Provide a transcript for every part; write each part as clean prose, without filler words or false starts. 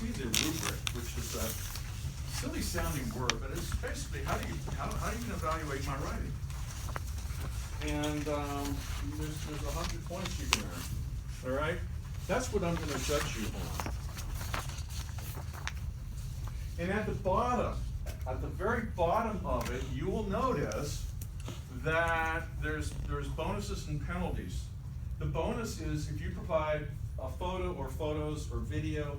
see the rubric, which is a silly sounding word, but it's basically how do you can evaluate my writing. And there's 100 points you can earn. All right, that's what I'm going to judge you on. And at the bottom, at the very bottom of it, you will notice that there's bonuses and penalties. The bonus is if you provide a photo or photos or video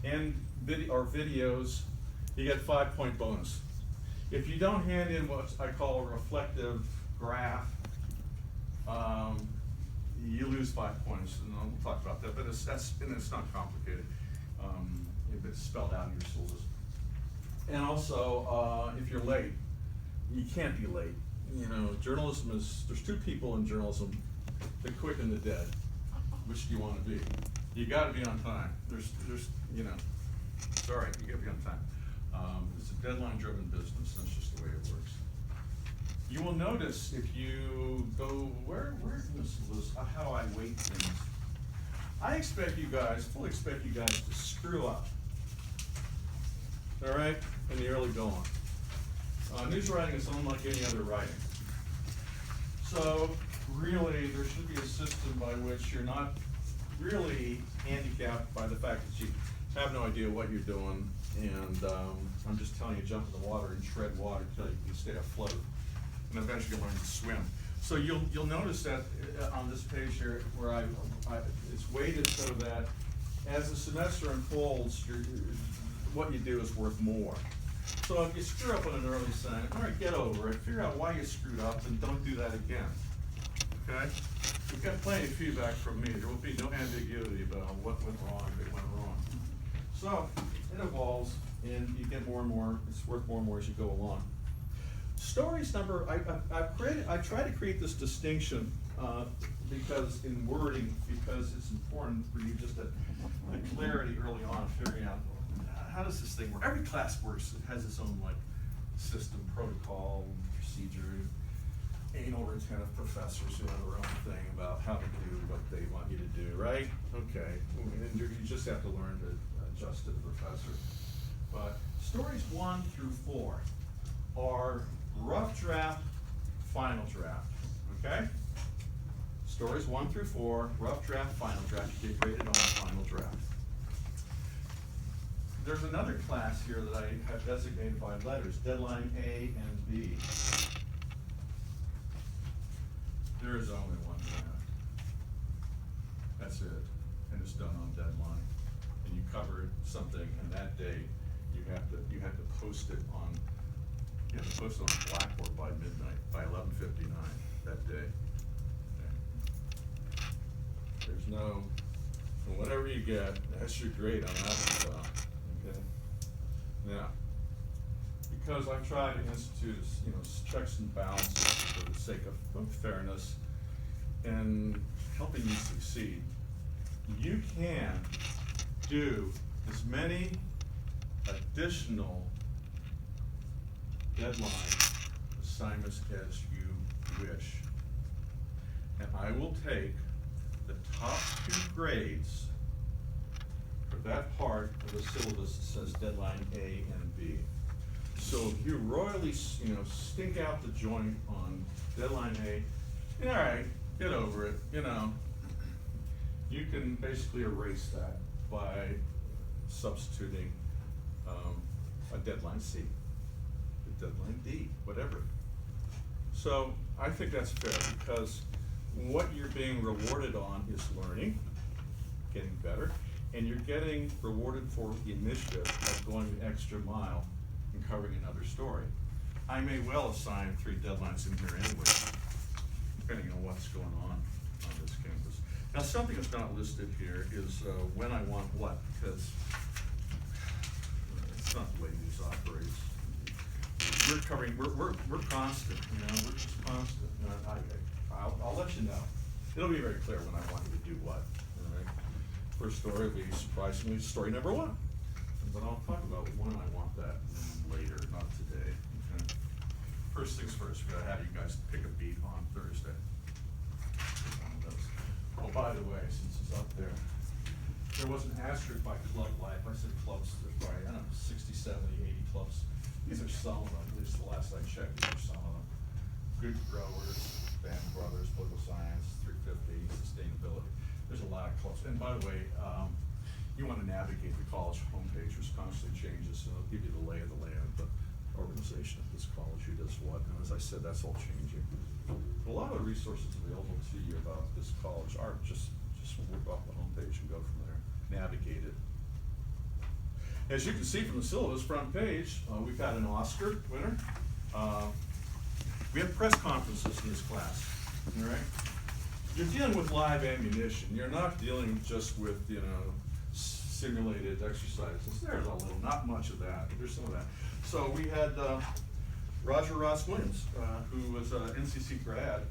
and videos, you get 5-point bonus. If you don't hand in what I call a reflective graph, you lose 5 points, and we'll talk about that. But it's not complicated. If it's spelled out in your syllabus. And also, if you're late, you can't be late. You know, journalism is, there's two people in journalism, the quick and the dead. Which do you want to be? You got to be on time. There's, you know, sorry, you got to be on time. It's a deadline-driven business. That's just the way it works. You will notice if you go, where in this list, how I weight things. I expect you guys, fully expect you guys to screw up. All right, in the early going. News writing is unlike any other writing. So really, there should be a system by which you're not really handicapped by the fact that you have no idea what you're doing, and I'm just telling you, jump in the water and tread water until you can stay afloat, and eventually learn to swim. So you'll notice that on this page here, where it's weighted so that as the semester unfolds, what you do is worth more. So if you screw up on an early assignment, all right, get over it. Figure out why you screwed up and don't do that again. Okay? We've got plenty of feedback from me. There will be no ambiguity about what went wrong if it went wrong. So it evolves, and you get more and more. It's worth more and more as you go along. Stories number, I try to create this distinction because in wording, because it's important for you just to the clarity early on, figuring out how does this thing work. Every class works, it has its own like system, protocol, procedure. Anal retentive professors who have their own thing about how to do what they want you to do, right? Okay, and you just have to learn to adjust to the professor. But stories 1 through 4 are rough draft, final draft, okay? Stories 1 through 4, rough draft, final draft, you get graded on the final draft. There's another class here that I have designated by letters, deadline A and B. There is only one draft. That's it, and it's done on deadline. And you cover something, and that day you have to post it on. You have to post it on Blackboard by midnight, by 11:59 that day. Okay. There's no, whatever you get, that's your grade on that stuff. Okay. Now, because I've tried to institute, checks and balances for the sake of fairness and helping you succeed, you can do as many additional deadline assignments as you wish. And I will take the top 2 grades for that part of the syllabus that says deadline A and B. So if you royally, stink out the joint on deadline A, all right, get over it, you can basically erase that by substituting a deadline C, a deadline D, whatever. So I think that's fair because what you're being rewarded on is learning, getting better, and you're getting rewarded for the initiative of going the extra mile and covering another story. I may well assign 3 deadlines in here anyway, depending on what's going on this campus. Now, something that's not listed here is when I want what, because it's not the way news operates. We're covering, we're constant, we're just constant. I'll let you know. It'll be very clear when I want you to do what. All right? First story will be surprisingly story number 1. But I'll talk about when I want that later, not today. Okay? First things first, we're gonna have you guys pick a beat on Thursday. Oh, by the way, since it's up there was an asterisk by Club Life. I said Club clubs. There's probably, I don't know, 60, 70, 80 clubs. These are some of them, at least the last I checked, these are some of them. Good Growers, Band Brothers, Political Science, 350, Sustainability. There's a lot of clubs. And by the way, you want to navigate the college homepage, which constantly changes, so it'll give you the lay of the land, the organization of this college, who does what. And as I said, that's all changing. A lot of the resources available to you about this college are just work off the homepage and go from there, navigate it. As you can see from the syllabus front page, we've got an Oscar winner. We have press conferences in this class, all right? You're dealing with live ammunition. You're not dealing just with, you know, simulated exercises. There's a little, not much of that, but there's some of that. So we had Roger Ross Williams, who was an NCC grad,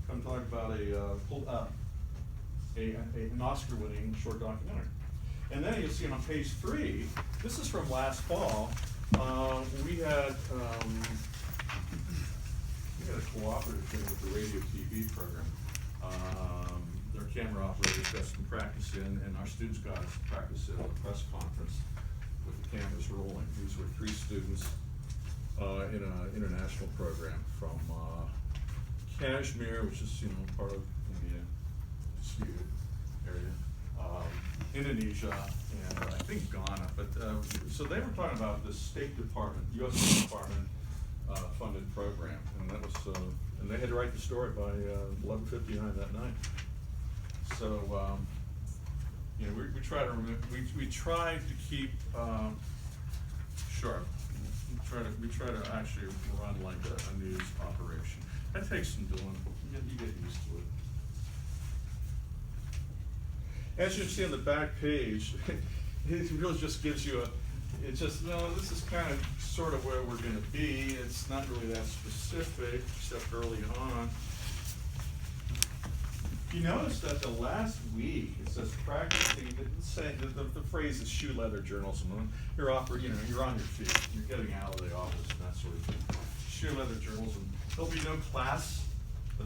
come talk about an Oscar-winning short documentary. And then you'll see on page 3, this is from last fall, we had a cooperative thing with the radio TV program. Their camera operators got some practice in, and our students got some practice in a press conference with the cameras rolling. These were 3 students in an international program from Kashmir, which is, you know, part of India, disputed area, Indonesia, and I think Ghana. But so they were talking about the State Department, U.S. State Department funded program, and that was, and they had to write the story by 11:59 that night. So, you know, we try to we try to keep sharp. We try to actually run like a news operation. That takes some doing. You get used to it. As you can see on the back page, it really just gives you it's just, no, this is kind of sort of where we're going to be. It's not really that specific, except early on. You notice that the last week it says practicing. The phrase is shoe leather journalism. You're on your feet. You're getting out of the office and that sort of thing. Shoe leather journalism. There'll be no class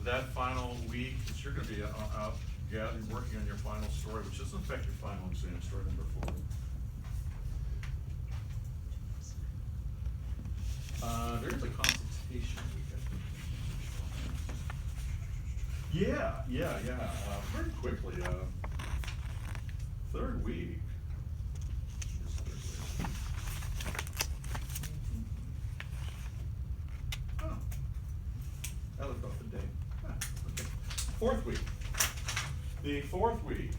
that final week because you're going to be out working on your final story, which doesn't affect your final exam, story number 4. There's a consultation week. Yeah. Very quickly. Third week. Oh. I looked off the date. Okay. 4th week. The 4th week,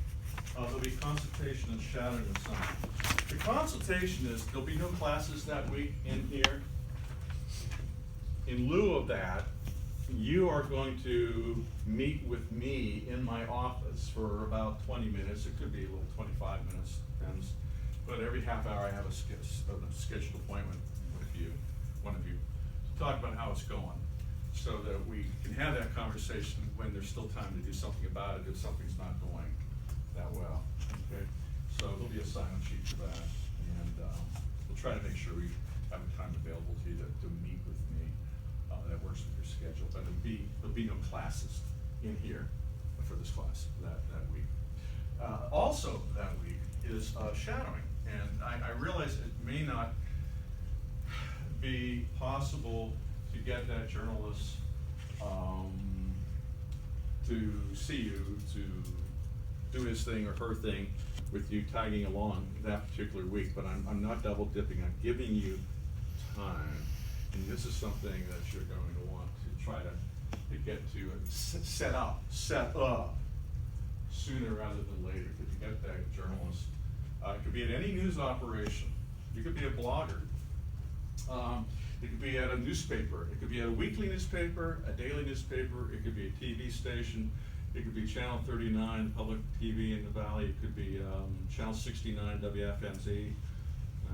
there'll be consultation and shadowing of some. The consultation is, there'll be no classes that week in here. In lieu of that, you are going to meet with me in my office for about 20 minutes. It could be a little 25 minutes, depends. But every half hour I have a scheduled appointment with you, one of you, to talk about how it's going, so that we can have that conversation when there's still time to do something about it if something's not going that well. Okay, so there'll be a sign-up sheet for that, and we'll try to make sure we have the time available to you to meet with me. That works with your schedule, but there'll be no classes in here for this class that week. Also that week is shadowing, and I realize it may not be possible to get that journalist to see you, to do his thing or her thing with you tagging along that particular week, but I'm not double dipping. I'm giving you time. And this is something that you're going to want to try to get to and set up sooner rather than later. If you get that journalist, it could be at any news operation. You could be a blogger. It could be at a newspaper. It could be at a weekly newspaper, a daily newspaper. It could be a TV station. It could be Channel 39, public TV in the Valley. It could be Channel 69, WFNZ,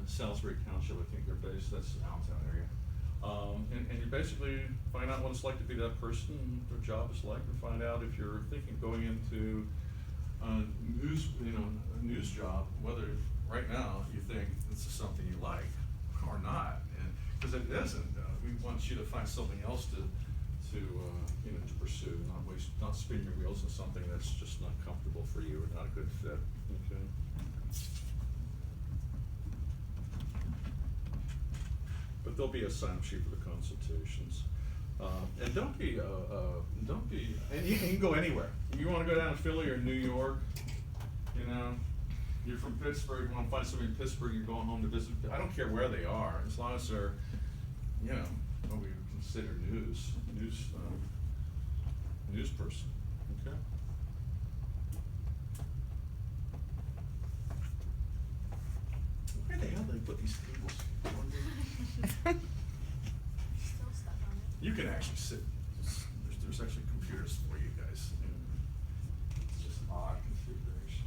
Salisbury Township, I think they're based. That's the Allentown area. And you basically find out what it's like to be that person, their job is like, and find out if you're thinking going into a news job, whether right now you think this is something you like or not. And because it isn't, we want you to find something else to pursue, not spin your wheels in something that's just not comfortable for you or not a good fit. Okay. there'll be a sign-up sheet for the consultations. And don't be, and you can go anywhere. If you wanna go down to Philly or New York, you know, you're from Pittsburgh, you wanna find somebody in Pittsburgh, you're going home to visit, I don't care where they are, as long as they're, you know, what we consider news person, okay? Where the hell did they put these tables? Still stuck on it. You can actually sit, there's actually computers for you guys. It's just an odd configuration.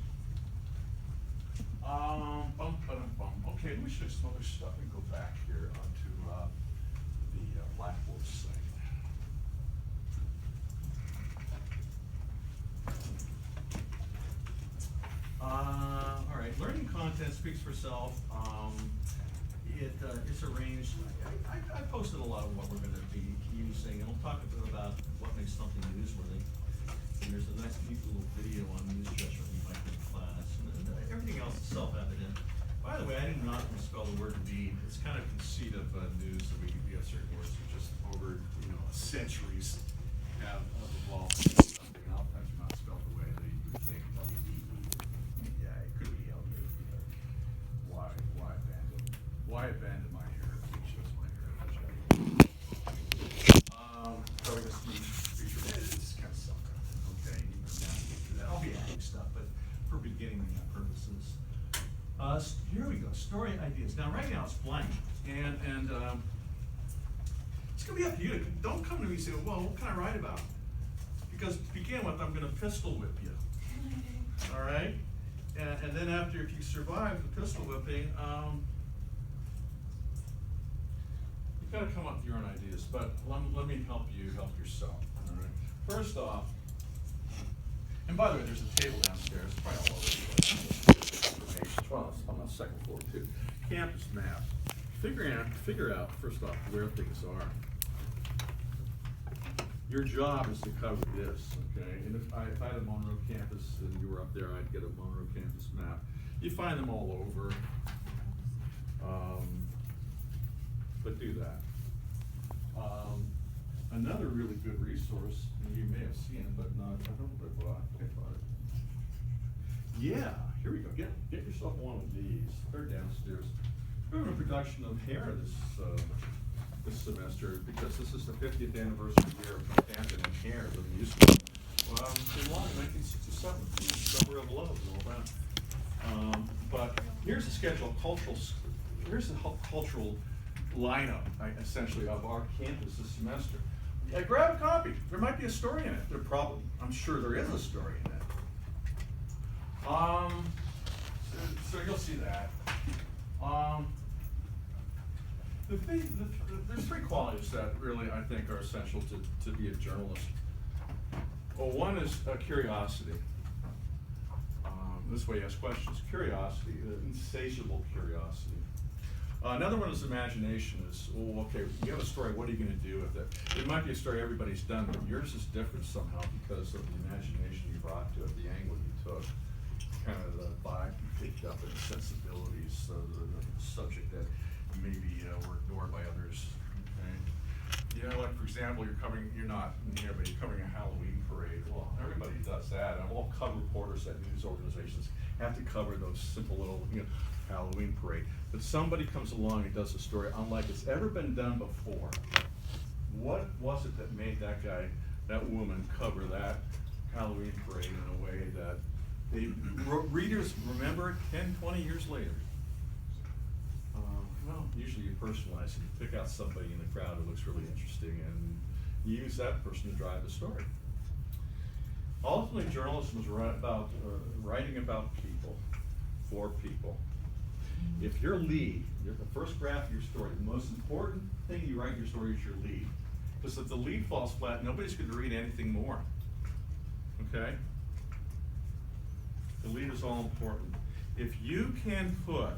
Okay, let me show you some other stuff and go back here onto the Blackboard site. All right, learning content speaks for itself. It's arranged, I posted a lot of what we're gonna be using, and we'll talk a bit about what makes something newsworthy. And there's a nice neat little video on news judgment you might get in class, and everything else is self-evident. By the way, I did not misspell the word need. It's kind of conceit of news that we have certain words that just over, you know, centuries have evolved into something, and oftentimes not spelled the way that you would think. Yeah, it could be why abandon my heritage? Shows my heritage. So I guess feature it's kind of self-evident, okay? I'll be adding stuff, but for beginning purposes. Here we go, story ideas. Now, right now it's blank, and it's gonna be up to you. Don't come to me and say, well, what can I write about? Because to begin with, I'm gonna pistol whip you, all right? And then after, if you survive the pistol whipping, you've gotta come up with your own ideas, but let me help you help yourself, all right? First off, and by the way, there's a table downstairs, probably all over the place. Well, it's on the second floor too. Campus map. Figure out first off where things are. Your job is to cover this, okay? And if I had a Monroe campus and you were up there, I'd get a Monroe campus map. You find them all over, but do that. Another really good resource, and you may have seen it, but not, I don't know if I bought it. Yeah, here we go. Get yourself one of these. They're downstairs. We're doing a production of Hair this semester because this is the 50th anniversary year of Hampton and Hair, the musical. They launched in 1967, Summer of Love and all that. But here's the schedule of here's the cultural lineup, essentially, of our campus this semester. Yeah, grab a copy. There might be a story in it. I'm sure there is a story in it. So you'll see that. There's three qualities that really I think are essential to be a journalist. Well, one is curiosity. This way you ask questions. Curiosity, insatiable curiosity. Another one is imagination. Well, okay, you have a story, what are you going to do with it? It might be a story everybody's done, but yours is different somehow because of the imagination you brought to it, the angle you took, kind of the vibe you picked up, and sensibilities, the subject that maybe were ignored by others. Okay? You know, like for example, you're covering a Halloween parade. Well, everybody does that, and all cub reporters at news organizations have to cover those simple little, Halloween parade. But somebody comes along and does a story unlike it's ever been done before. What was it that made that guy, that woman, cover that Halloween parade in a way that readers remember 10, 20 years later? Well, usually you personalize it. You pick out somebody in the crowd who looks really interesting and you use that person to drive the story. Ultimately, journalism is writing about people, for people. If your lead, the first graph of your story, the most important thing you write in your story is your lead. Because if the lead falls flat, nobody's going to read anything more. Okay? The lead is all important. If you can put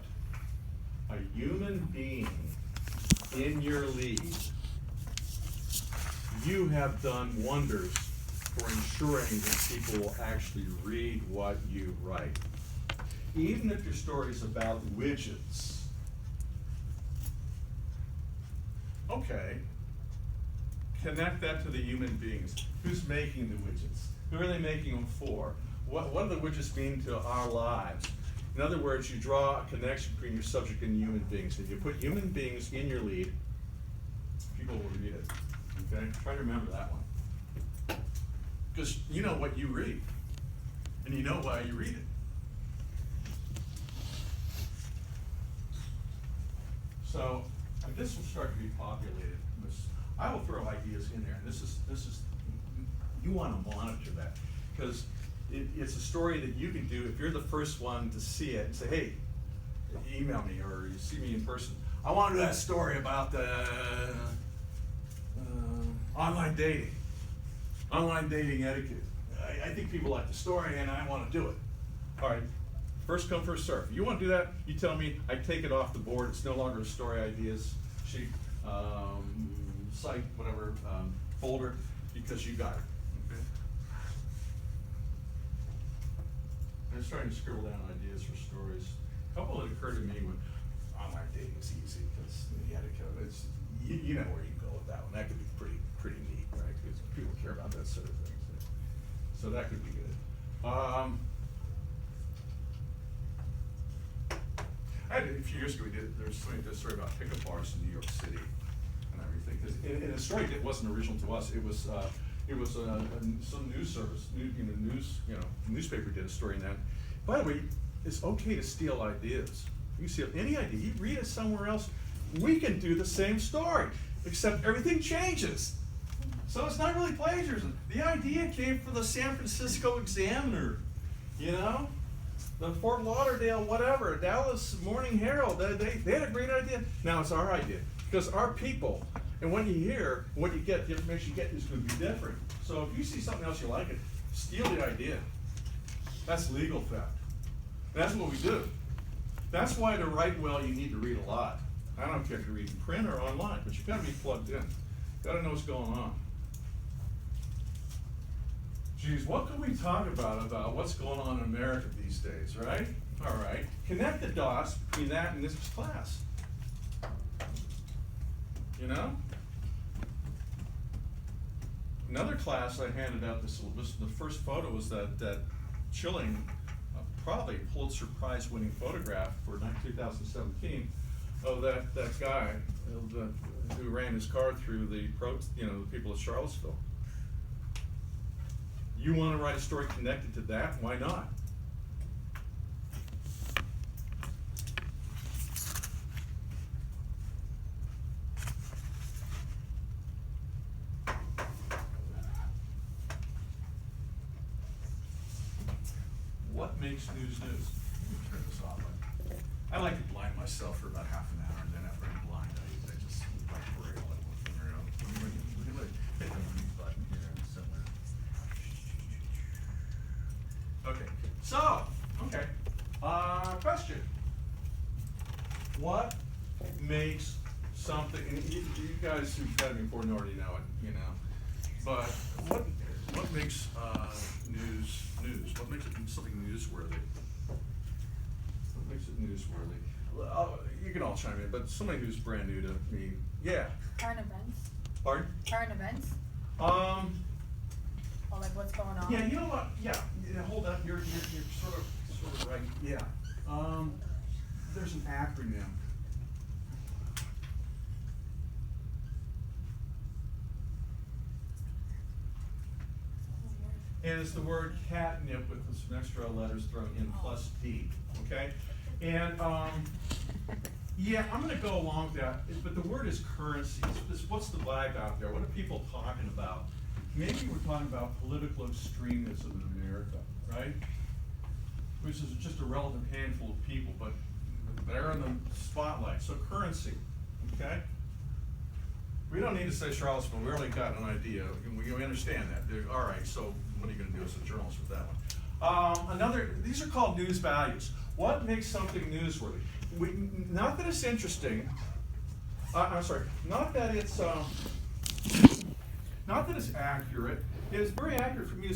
a human being in your lead, you have done wonders for ensuring that people will actually read what you write. Even if your story is about widgets, Okay. Connect that to the human beings. Who's making the widgets? Who are they making them for? What do the widgets mean to our lives? In other words, you draw a connection between your subject and human beings. If you put human beings in your lead, people will read it. Okay? Try to remember that one. Because you know what you read. And you know why you read it. So this will start to be populated. I will throw ideas in there, and this is you want to monitor that, because it's a story that you can do if you're the first one to see it and say, hey, email me or you see me in person. I want to do that story about online dating etiquette. I think people like the story, and I want to do it. All right. First come, first serve. You want to do that, you tell me, I take it off the board. It's no longer a story ideas sheet, site, whatever, folder, because you got it, okay? I'm starting to scribble down ideas for stories. A couple that occurred to me when online dating is easy, because the etiquette, it's, you know where you go with that one. That could be pretty neat, right? Because people care about that sort of thing. So that could be good. A few years ago, there was a story about pickup bars in New York City and everything. In a story that wasn't original to us, it was some news service, newspaper did a story in that. By the way, it's okay to steal ideas. You steal any idea, you read it somewhere else. We can do the same story, except everything changes. So it's not really plagiarism. The idea came from the San Francisco Examiner, you know? The Fort Lauderdale, whatever, Dallas Morning Herald, they had a great idea. Now it's our idea, because our people, and when you hear, what you get, the information you get is going to be different. So if you see something else you like it, steal the idea. That's legal theft. That's what we do. That's why to write well, you need to read a lot. I don't care if you read in print or online, but you've got to be plugged in. Got to know what's going on. Geez, what can we talk about what's going on in America these days, right? All right, connect the dots between that and this class. You know? Another class I handed out the syllabus, the first photo was that chilling, probably Pulitzer Prize winning photograph for 2017 of that guy who ran his car through the people of Charlottesville. You want to write a story connected to that? Why not? What makes news news? Let me turn this off. I like to blind myself for about half an hour, and then after I'm blind, I just like to worry about one thing or another. We can hit the mute button here somewhere. Okay, so, question. What makes something, and you guys who've had me before already know it, but what makes news? What makes it something newsworthy? What makes it newsworthy? Well, you can all chime in, but somebody who's brand new to me, yeah. Current events. Pardon? Current events. Or like what's going on. Yeah, you know what? Yeah, hold up. You're sort of right. Yeah. There's an acronym. And it's the word catnip with some extra letters thrown in plus D. Okay? And yeah, I'm going to go along with that. But the word is currency. What's the vibe out there? What are people talking about? Maybe we're talking about political extremism in America, right? Which is just a relevant handful of people, but they're in the spotlight. So currency, okay? We don't need to say Charlottesville. We already got an idea. We understand that. All right, so what are you going to do as a journalist with that one? These are called news values. What makes something newsworthy? Not that it's interesting. I'm sorry. Not that it's accurate. It is very accurate for me to